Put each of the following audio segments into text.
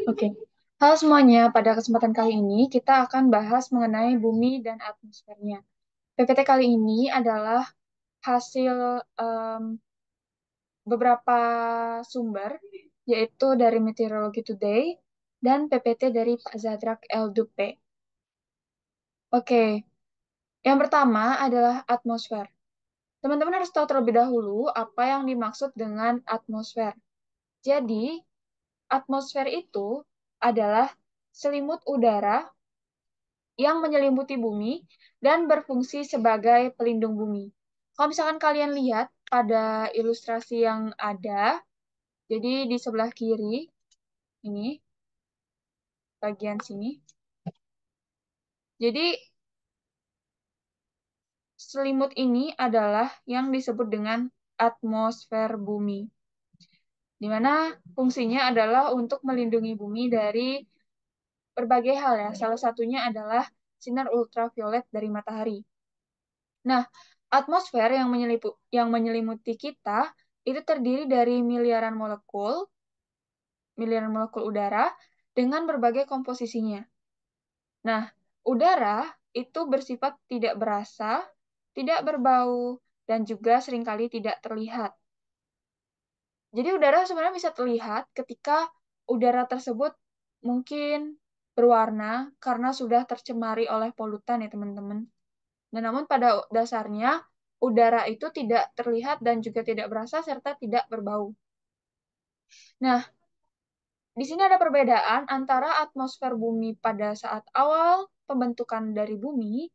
Oke. Halo semuanya, pada kesempatan kali ini kita akan bahas mengenai bumi dan atmosfernya. PPT kali ini adalah hasil em, beberapa sumber, yaitu dari Meteorology Today dan PPT dari Pak Zadrak El Dupe. Oke, yang pertama adalah atmosfer. Teman-teman harus tahu terlebih dahulu apa yang dimaksud dengan atmosfer. Jadi, atmosfer itu adalah selimut udara yang menyelimuti bumi dan berfungsi sebagai pelindung bumi. Kalau misalkan kalian lihat pada ilustrasi yang ada, jadi di sebelah kiri, ini, bagian sini. Jadi, selimut ini adalah yang disebut dengan atmosfer bumi, di mana fungsinya adalah untuk melindungi bumi dari berbagai hal ya. Salah satunya adalah sinar ultraviolet dari matahari. Nah, atmosfer yang menyelimuti kita itu terdiri dari miliaran molekul udara dengan berbagai komposisinya. Nah, udara itu bersifat tidak berasa, tidak berbau, dan juga seringkali tidak terlihat. Jadi udara sebenarnya bisa terlihat ketika udara tersebut mungkin berwarna karena sudah tercemari oleh polutan ya teman-teman. Dan namun pada dasarnya udara itu tidak terlihat dan juga tidak berasa serta tidak berbau. Nah, di sini ada perbedaan antara atmosfer bumi pada saat awal pembentukan dari bumi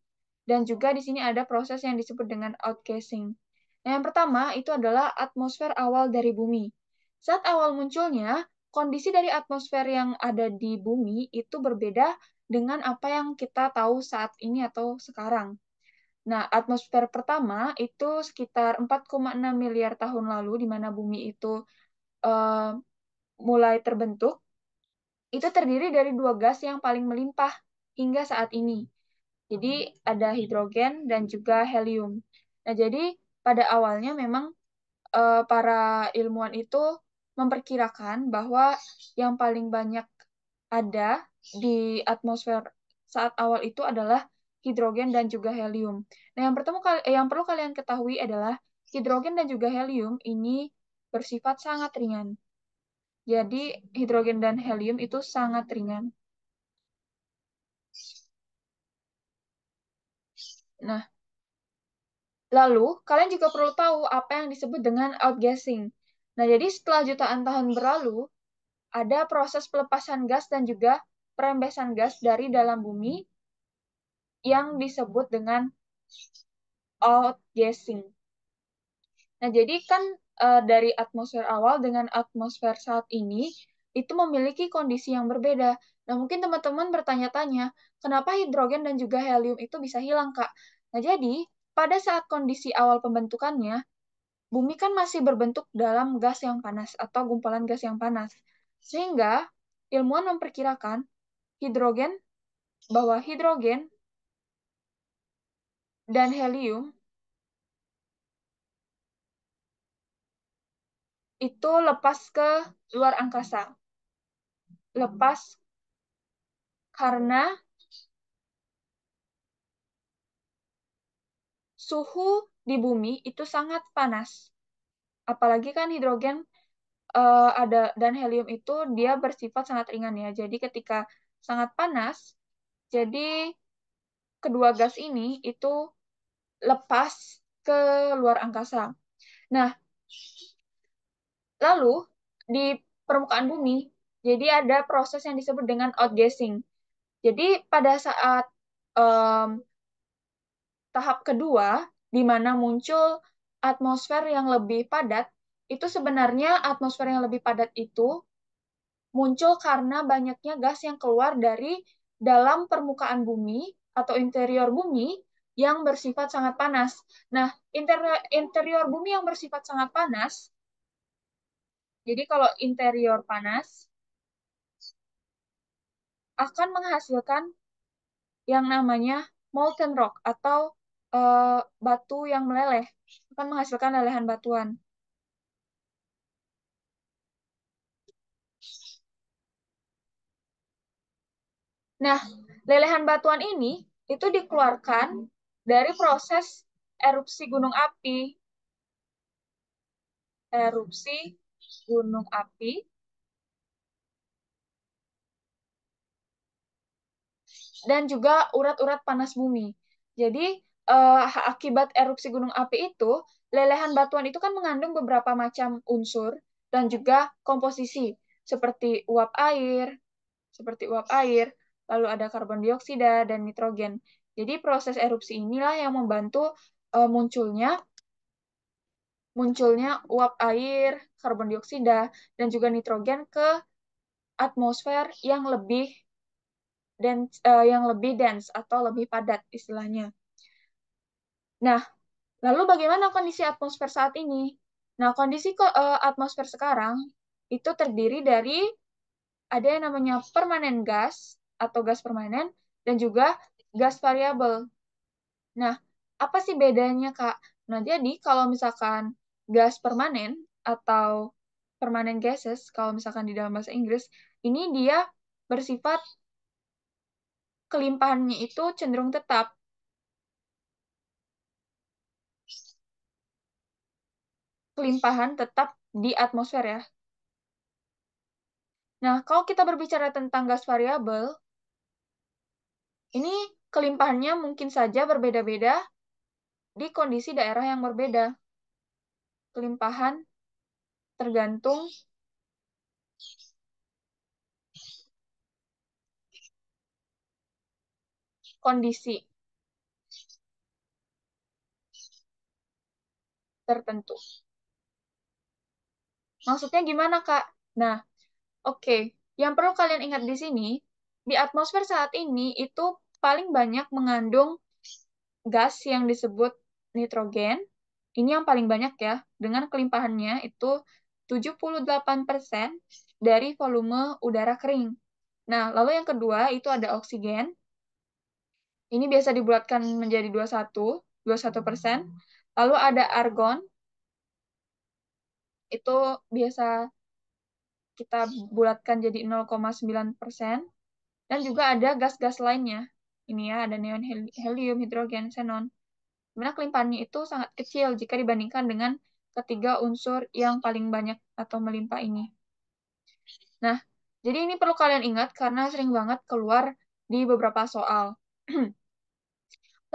dan juga di sini ada proses yang disebut dengan outgassing. Nah, yang pertama itu adalah atmosfer awal dari bumi. Saat awal munculnya, kondisi dari atmosfer yang ada di bumi itu berbeda dengan apa yang kita tahu saat ini atau sekarang. Nah, atmosfer pertama itu sekitar 4,6 miliar tahun lalu, di mana bumi itu eh, mulai terbentuk. Itu terdiri dari dua gas yang paling melimpah hingga saat ini. Jadi, ada hidrogen dan juga helium. Nah, jadi pada awalnya memang para ilmuwan itu memperkirakan bahwa yang paling banyak ada di atmosfer saat awal itu adalah hidrogen dan juga helium. Nah, yang perlu kalian ketahui adalah hidrogen dan juga helium ini bersifat sangat ringan. Jadi, hidrogen dan helium itu sangat ringan. Nah, lalu kalian juga perlu tahu apa yang disebut dengan outgassing. Nah, jadi setelah jutaan tahun berlalu, ada proses pelepasan gas dan juga perembesan gas dari dalam bumi yang disebut dengan outgassing. Nah, jadi kan dari atmosfer awal dengan atmosfer saat ini itu memiliki kondisi yang berbeda. Nah, mungkin teman-teman bertanya-tanya, kenapa hidrogen dan juga helium itu bisa hilang, Kak? Nah, jadi pada saat kondisi awal pembentukannya, bumi kan masih berbentuk dalam gas yang panas atau gumpalan gas yang panas. Sehingga ilmuwan memperkirakan hidrogen bahwa hidrogen dan helium itu lepas ke luar angkasa. Lepas karena suhu di bumi itu sangat panas. Apalagi kan hidrogen ada dan helium itu dia bersifat sangat ringan ya. Jadi ketika sangat panas, jadi kedua gas ini itu lepas ke luar angkasa. Nah, lalu di permukaan bumi, jadi ada proses yang disebut dengan outgassing. Jadi pada saat em, tahap kedua, di mana muncul atmosfer yang lebih padat, itu sebenarnya atmosfer yang lebih padat itu muncul karena banyaknya gas yang keluar dari dalam permukaan bumi atau interior bumi yang bersifat sangat panas. Nah, interior bumi yang bersifat sangat panas, jadi kalau interior panas, akan menghasilkan yang namanya molten rock atau batu yang meleleh, akan menghasilkan lelehan batuan. Nah, lelehan batuan ini itu dikeluarkan dari proses erupsi gunung api. Erupsi gunung api dan juga urat-urat panas bumi. Jadi, akibat erupsi gunung api itu, lelehan batuan itu kan mengandung beberapa macam unsur dan juga komposisi, seperti uap air, lalu ada karbon dioksida dan nitrogen. Jadi proses erupsi inilah yang membantu munculnya uap air, karbon dioksida, dan juga nitrogen ke atmosfer yang lebih dense atau lebih padat istilahnya. Nah, lalu bagaimana kondisi atmosfer saat ini? Nah, kondisi atmosfer sekarang itu terdiri dari ada yang namanya permanen gas atau gas permanen dan juga gas variabel. Nah, apa sih bedanya, Kak? Nah, jadi kalau misalkan gas permanen atau permanent gases, kalau misalkan di dalam bahasa Inggris, ini dia bersifat kelimpahannya itu cenderung tetap. Kelimpahan tetap di atmosfer ya. Nah, kalau kita berbicara tentang gas variabel, ini kelimpahannya mungkin saja berbeda-beda di kondisi daerah yang berbeda. Kelimpahan tergantung kondisi tertentu. Maksudnya gimana, Kak? Nah, oke. Yang perlu kalian ingat di sini, di atmosfer saat ini itu paling banyak mengandung gas yang disebut nitrogen. Ini yang paling banyak ya, dengan kelimpahannya itu 78% dari volume udara kering. Nah, lalu yang kedua itu ada oksigen. Ini biasa dibulatkan menjadi 21%. Lalu ada argon, itu biasa kita bulatkan jadi 0,9%. Dan juga ada gas-gas lainnya. Ini ya, ada neon, helium, hidrogen, xenon. Dimana kelimpahannya itu sangat kecil jika dibandingkan dengan ketiga unsur yang paling banyak atau melimpah ini. Nah, jadi ini perlu kalian ingat karena sering banget keluar di beberapa soal.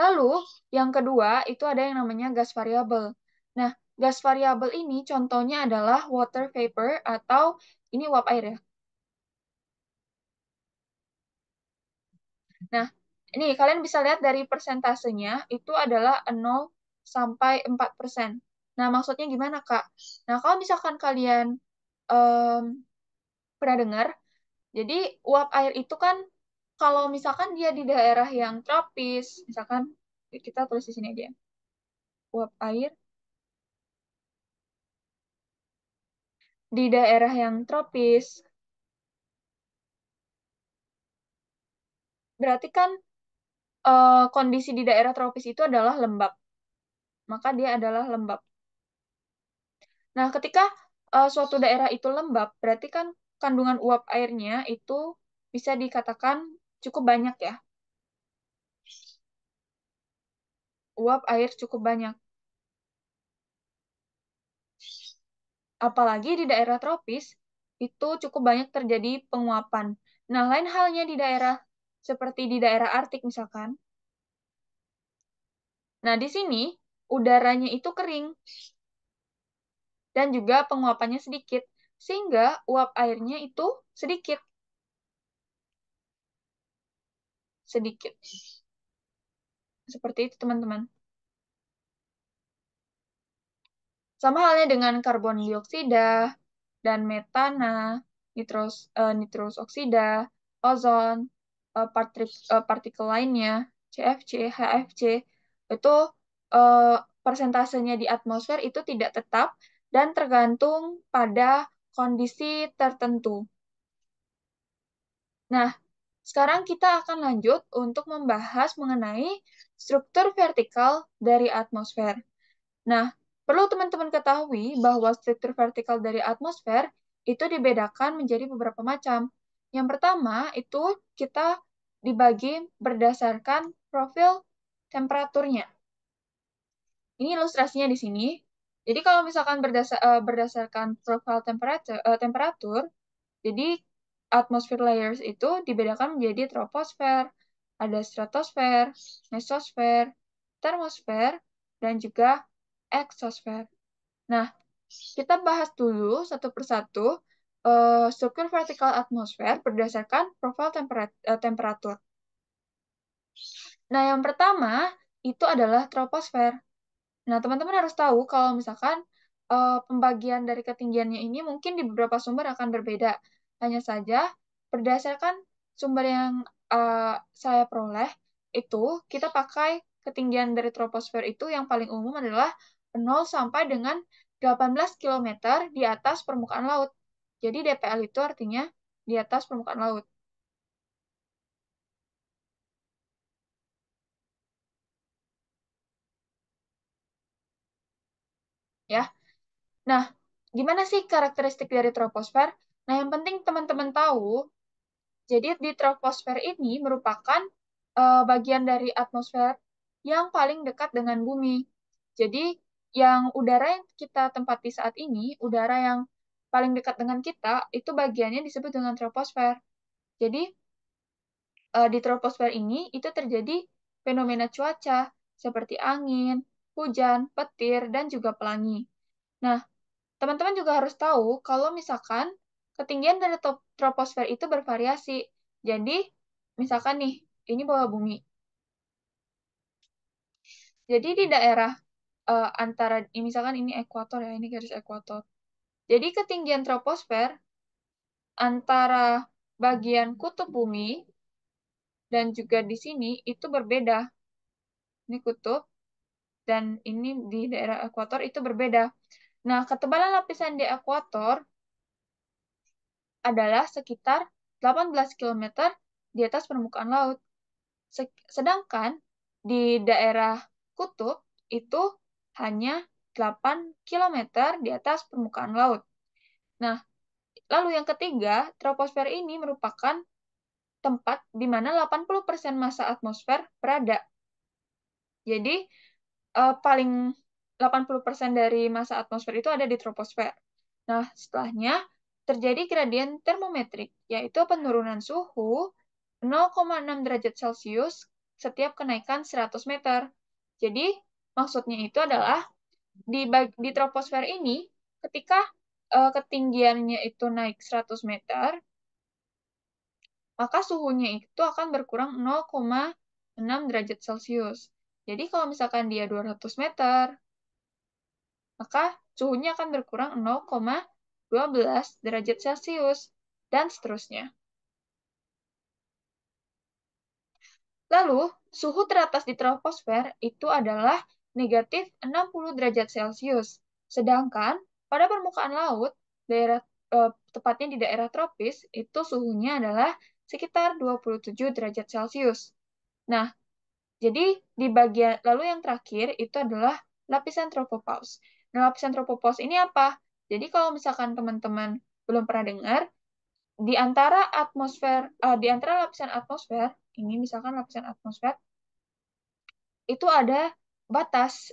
Lalu, yang kedua itu ada yang namanya gas variabel. Nah, gas variabel ini contohnya adalah water vapor atau ini uap air ya. Nah, ini kalian bisa lihat dari persentasenya itu adalah 0 sampai 4%. Nah, maksudnya gimana, Kak? Nah, kalau misalkan kalian um, pernah dengar, jadi uap air itu kan kalau misalkan dia di daerah yang tropis, misalkan kita tulis di sini aja. Uap air di daerah yang tropis, berarti kan kondisi di daerah tropis itu adalah lembab. Maka dia adalah lembab. Nah, ketika suatu daerah itu lembab, berarti kan kandungan uap airnya itu bisa dikatakan cukup banyak ya. Uap air cukup banyak. Apalagi di daerah tropis, itu cukup banyak terjadi penguapan. Nah, lain halnya di daerah seperti di daerah Arktik misalkan. Nah, di sini udaranya itu kering dan juga penguapannya sedikit, sehingga uap airnya itu sedikit. Sedikit. Seperti itu, teman-teman. Sama halnya dengan karbon dioksida dan metana, nitrous oksida, ozon, partikel lainnya, CFC, HFC, itu eh, persentasenya di atmosfer itu tidak tetap dan tergantung pada kondisi tertentu. Nah, sekarang kita akan lanjut untuk membahas mengenai struktur vertikal dari atmosfer. Nah, perlu teman-teman ketahui bahwa struktur vertikal dari atmosfer itu dibedakan menjadi beberapa macam. Yang pertama itu kita dibagi berdasarkan profil temperaturnya. Ini ilustrasinya di sini. Jadi kalau misalkan berdasarkan profil temperatur, jadi atmosphere layers itu dibedakan menjadi troposfer, ada stratosfer, mesosfer, termosfer, dan juga eksosfer. Nah, kita bahas dulu satu persatu struktur vertikal atmosfer berdasarkan profil temperatur. Nah, yang pertama itu adalah troposfer. Nah, teman-teman harus tahu kalau misalkan pembagian dari ketinggiannya ini mungkin di beberapa sumber akan berbeda. Hanya saja berdasarkan sumber yang saya peroleh, itu kita pakai ketinggian dari troposfer itu yang paling umum adalah 0 sampai dengan 18 km di atas permukaan laut. Jadi DPL itu artinya di atas permukaan laut. Ya. Nah, gimana sih karakteristik dari troposfer? Nah, yang penting teman-teman tahu, jadi di troposfer ini merupakan bagian dari atmosfer yang paling dekat dengan bumi. Jadi yang udara yang kita tempati saat ini, udara yang paling dekat dengan kita, itu bagiannya disebut dengan troposfer. Jadi di troposfer ini itu terjadi fenomena cuaca seperti angin, hujan, petir, dan juga pelangi. Nah, teman-teman juga harus tahu kalau misalkan ketinggian dari troposfer itu bervariasi. Jadi, misalkan nih, ini bawah bumi. Jadi di daerah antara, misalkan ini ekuator ya, ini garis ekuator. Jadi ketinggian troposfer antara bagian kutub bumi dan juga di sini itu berbeda. Ini kutub dan ini di daerah ekuator itu berbeda. Nah, ketebalan lapisan di ekuator adalah sekitar 18 km di atas permukaan laut. Sedangkan di daerah kutub itu hanya 8 km di atas permukaan laut. Nah, lalu yang ketiga, troposfer ini merupakan tempat di mana 80% massa atmosfer berada. Jadi, paling 80% dari massa atmosfer itu ada di troposfer. Nah, setelahnya terjadi gradien termometrik, yaitu penurunan suhu 0,6 derajat Celcius setiap kenaikan 100 meter. Jadi, maksudnya itu adalah di troposfer ini, ketika ketinggiannya itu naik 100 meter, maka suhunya itu akan berkurang 0,6 derajat Celcius. Jadi, kalau misalkan dia 200 meter, maka suhunya akan berkurang 0,12 derajat Celcius, dan seterusnya. Lalu, suhu teratas di troposfer itu adalah negatif 60 derajat Celcius. Sedangkan pada permukaan laut, tepatnya di daerah tropis, itu suhunya adalah sekitar 27 derajat Celcius. Nah, jadi di bagian lalu yang terakhir itu adalah lapisan tropopause. Nah, lapisan tropopause ini apa? Jadi kalau misalkan teman-teman belum pernah dengar, di antara lapisan atmosfer, ini misalkan lapisan atmosfer, itu ada batas.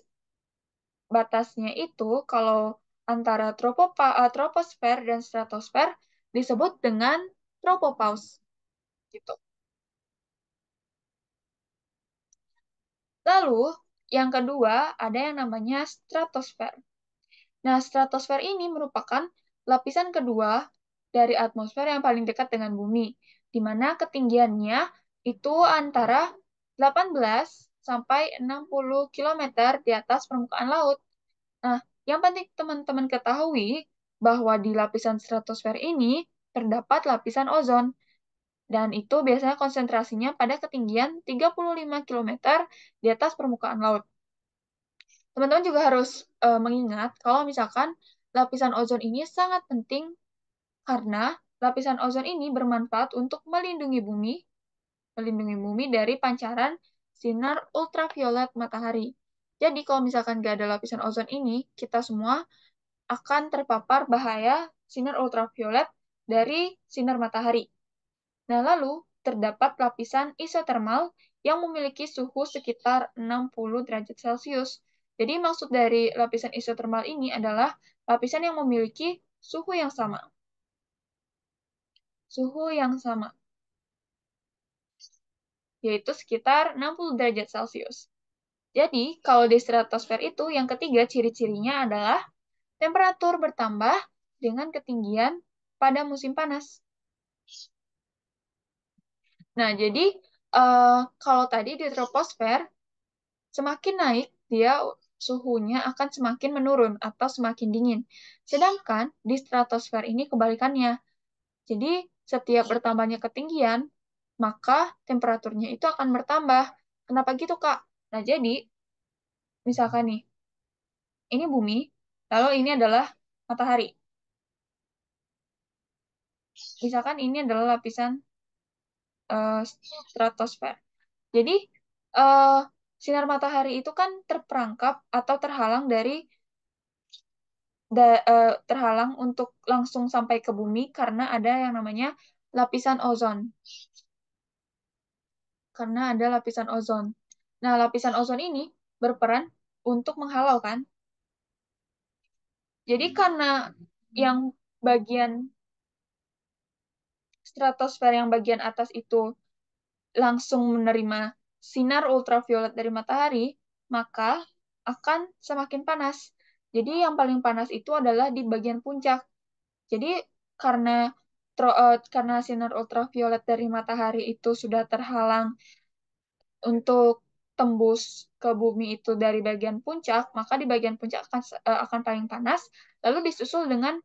Batasnya itu kalau antara troposfer dan stratosfer disebut dengan tropopause. Gitu. Lalu, yang kedua ada yang namanya stratosfer. Nah, stratosfer ini merupakan lapisan kedua dari atmosfer yang paling dekat dengan bumi, di mana ketinggiannya itu antara 18 sampai 60 km di atas permukaan laut. Nah, yang penting teman-teman ketahui bahwa di lapisan stratosfer ini terdapat lapisan ozon, dan itu biasanya konsentrasinya pada ketinggian 35 km di atas permukaan laut. Teman-teman juga harus mengingat kalau misalkan lapisan ozon ini sangat penting karena lapisan ozon ini bermanfaat untuk melindungi bumi dari pancaran sinar ultraviolet matahari. Jadi kalau misalkan nggak ada lapisan ozon ini, kita semua akan terpapar bahaya sinar ultraviolet dari sinar matahari. Nah, lalu terdapat lapisan isotermal yang memiliki suhu sekitar 60 derajat Celcius. Jadi maksud dari lapisan isotermal ini adalah lapisan yang memiliki suhu yang sama. Suhu yang sama, yaitu sekitar 60 derajat Celcius. Jadi, kalau di stratosfer itu, yang ketiga ciri-cirinya adalah temperatur bertambah dengan ketinggian pada musim panas. Nah, jadi kalau tadi di troposfer, semakin naik, dia suhunya akan semakin menurun atau semakin dingin. Sedangkan di stratosfer ini kebalikannya. Jadi, setiap bertambahnya ketinggian, maka temperaturnya itu akan bertambah. Kenapa gitu, Kak? Nah, jadi, misalkan nih, ini bumi, lalu ini adalah matahari. Misalkan ini adalah lapisan stratosfer. Jadi, uh, sinar matahari itu kan terperangkap atau terhalang terhalang untuk langsung sampai ke bumi karena ada yang namanya lapisan ozon. Karena ada lapisan ozon. Nah, lapisan ozon ini berperan untuk menghalau kan. Jadi karena yang bagian stratosfer yang bagian atas itu langsung menerima sinar ultraviolet dari matahari, maka akan semakin panas. Jadi yang paling panas itu adalah di bagian puncak. Jadi karena karena sinar ultraviolet dari matahari itu sudah terhalang untuk tembus ke bumi itu dari bagian puncak, maka di bagian puncak akan paling panas, lalu disusul dengan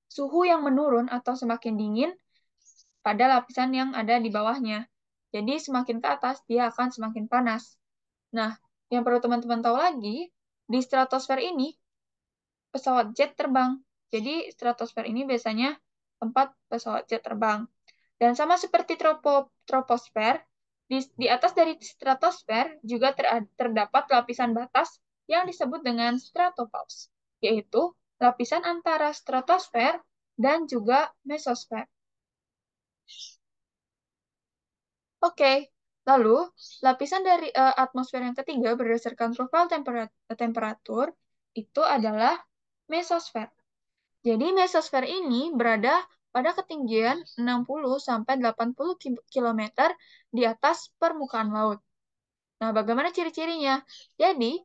suhu yang menurun atau semakin dingin pada lapisan yang ada di bawahnya. Jadi semakin ke atas dia akan semakin panas. Nah, yang perlu teman-teman tahu lagi, di stratosfer ini pesawat jet terbang. Jadi stratosfer ini biasanya tempat pesawat jet terbang. Dan sama seperti troposfer, di atas dari stratosfer juga terdapat lapisan batas yang disebut dengan stratopause, yaitu lapisan antara stratosfer dan juga mesosfer. Oke, lalu lapisan dari atmosfer yang ketiga berdasarkan profil temperatur itu adalah mesosfer. Jadi mesosfer ini berada pada ketinggian 60 sampai 80 km di atas permukaan laut. Nah, bagaimana ciri-cirinya? Jadi,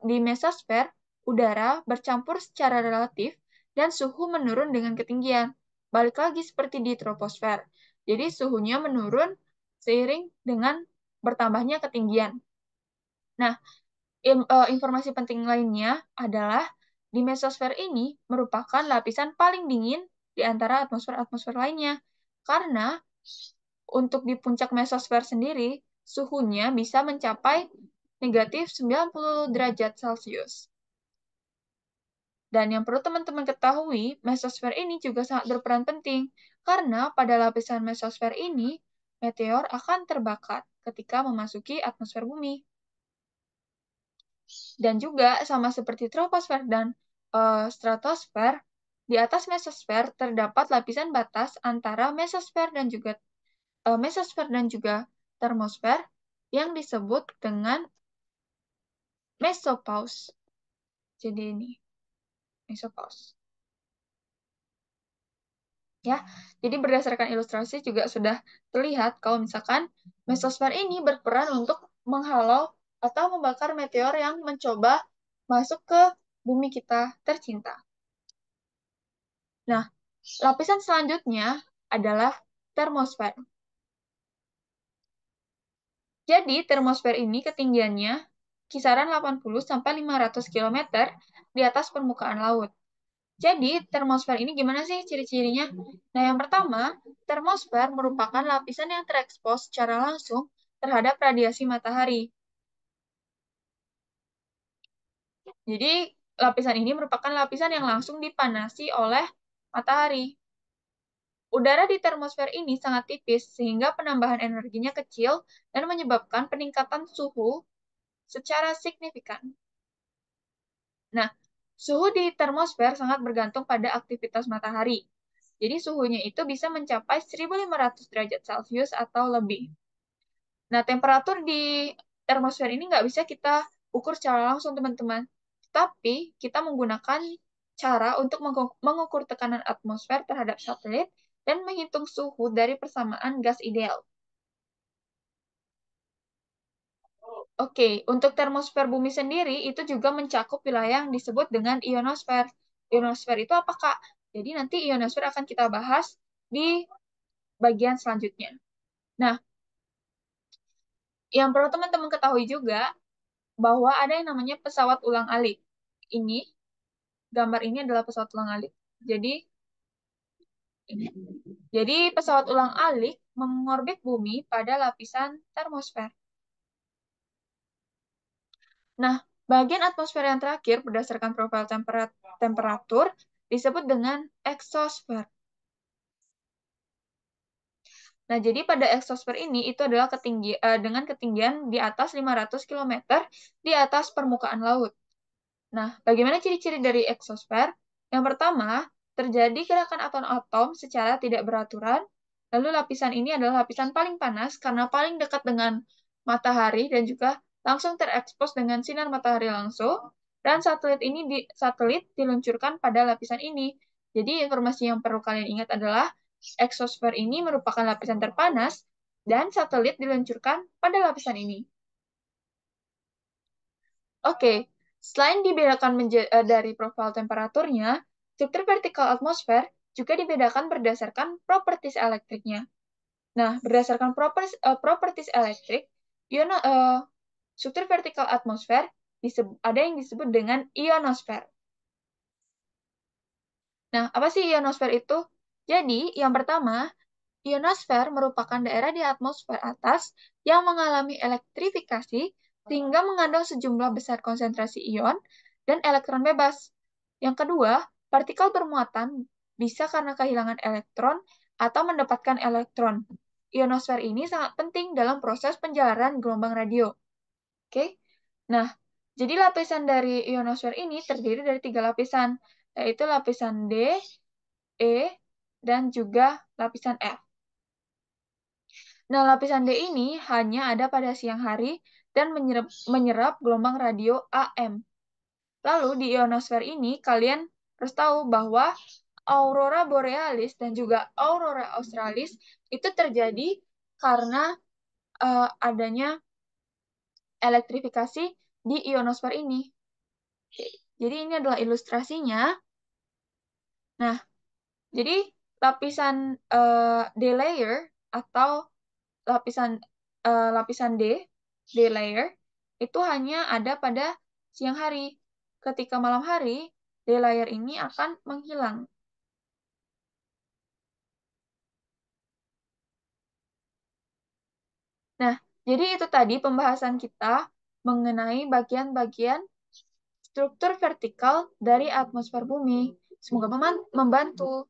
di mesosfer, udara bercampur secara relatif dan suhu menurun dengan ketinggian. Balik lagi seperti di troposfer. Jadi, suhunya menurun seiring dengan bertambahnya ketinggian. Nah, informasi penting lainnya adalah di mesosfer ini merupakan lapisan paling dingin di antara atmosfer-atmosfer lainnya. Karena untuk di puncak mesosfer sendiri, suhunya bisa mencapai negatif 90 derajat Celcius. Dan yang perlu teman-teman ketahui, mesosfer ini juga sangat berperan penting, karena pada lapisan mesosfer ini, meteor akan terbakar ketika memasuki atmosfer bumi. Dan juga sama seperti troposfer dan stratosfer, di atas mesosfer terdapat lapisan batas antara mesosfer dan juga termosfer yang disebut dengan mesopause. Jadi ini mesopause. Ya, jadi berdasarkan ilustrasi juga sudah terlihat kalau misalkan mesosfer ini berperan untuk menghalau atau membakar meteor yang mencoba masuk ke bumi kita tercinta. Nah, lapisan selanjutnya adalah termosfer. Jadi, termosfer ini ketinggiannya kisaran 80 sampai 500 km di atas permukaan laut. Jadi, termosfer ini gimana sih ciri-cirinya? Nah, yang pertama, termosfer merupakan lapisan yang terekspos secara langsung terhadap radiasi matahari. Jadi, lapisan ini merupakan lapisan yang langsung dipanasi oleh matahari. Udara di termosfer ini sangat tipis, sehingga penambahan energinya kecil dan menyebabkan peningkatan suhu secara signifikan. Nah, suhu di termosfer sangat bergantung pada aktivitas matahari. Jadi suhunya itu bisa mencapai 1.500 derajat Celcius atau lebih. Nah, temperatur di termosfer ini nggak bisa kita ukur secara langsung, teman-teman. Tapi kita menggunakan cara untuk mengukur tekanan atmosfer terhadap satelit dan menghitung suhu dari persamaan gas ideal. Oke, untuk termosfer bumi sendiri itu juga mencakup wilayah yang disebut dengan ionosfer. Ionosfer itu apa, Kak? Jadi nanti ionosfer akan kita bahas di bagian selanjutnya. Nah, yang perlu teman-teman ketahui juga bahwa ada yang namanya pesawat ulang-alik. Ini, gambar ini adalah pesawat ulang-alik. Jadi, jadi pesawat ulang-alik mengorbit bumi pada lapisan termosfer. Nah, bagian atmosfer yang terakhir berdasarkan profil temperatur disebut dengan eksosfer. Nah, jadi pada eksosfer ini itu adalah dengan ketinggian di atas 500 km di atas permukaan laut. Nah, bagaimana ciri-ciri dari eksosfer? Yang pertama, terjadi gerakan atom-atom secara tidak beraturan. Lalu lapisan ini adalah lapisan paling panas karena paling dekat dengan matahari dan juga langsung terekspos dengan sinar matahari langsung. Dan satelit diluncurkan pada lapisan ini. Jadi informasi yang perlu kalian ingat adalah eksosfer ini merupakan lapisan terpanas dan satelit diluncurkan pada lapisan ini. Oke, selain dibedakan dari profil temperaturnya, struktur vertikal atmosfer juga dibedakan berdasarkan properties elektriknya. Nah, berdasarkan properties elektrik, struktur vertikal atmosfer ada yang disebut dengan ionosfer. Nah, apa sih ionosfer itu? Jadi, yang pertama, ionosfer merupakan daerah di atmosfer atas yang mengalami elektrifikasi sehingga mengandung sejumlah besar konsentrasi ion dan elektron bebas. Yang kedua, partikel bermuatan bisa karena kehilangan elektron atau mendapatkan elektron. Ionosfer ini sangat penting dalam proses penjalaran gelombang radio. Oke? Nah, jadi lapisan dari ionosfer ini terdiri dari 3 lapisan, yaitu lapisan D, E, dan juga lapisan F. Nah, lapisan D ini hanya ada pada siang hari dan menyerap gelombang radio AM. Lalu di ionosfer ini kalian harus tahu bahwa aurora borealis dan juga aurora australis itu terjadi karena adanya elektrifikasi di ionosfer ini. Jadi ini adalah ilustrasinya. Nah, jadi lapisan D layer atau lapisan lapisan D layer itu hanya ada pada siang hari. Ketika malam hari, D layer ini akan menghilang. Nah, jadi itu tadi pembahasan kita mengenai bagian-bagian struktur vertikal dari atmosfer bumi. Semoga membantu.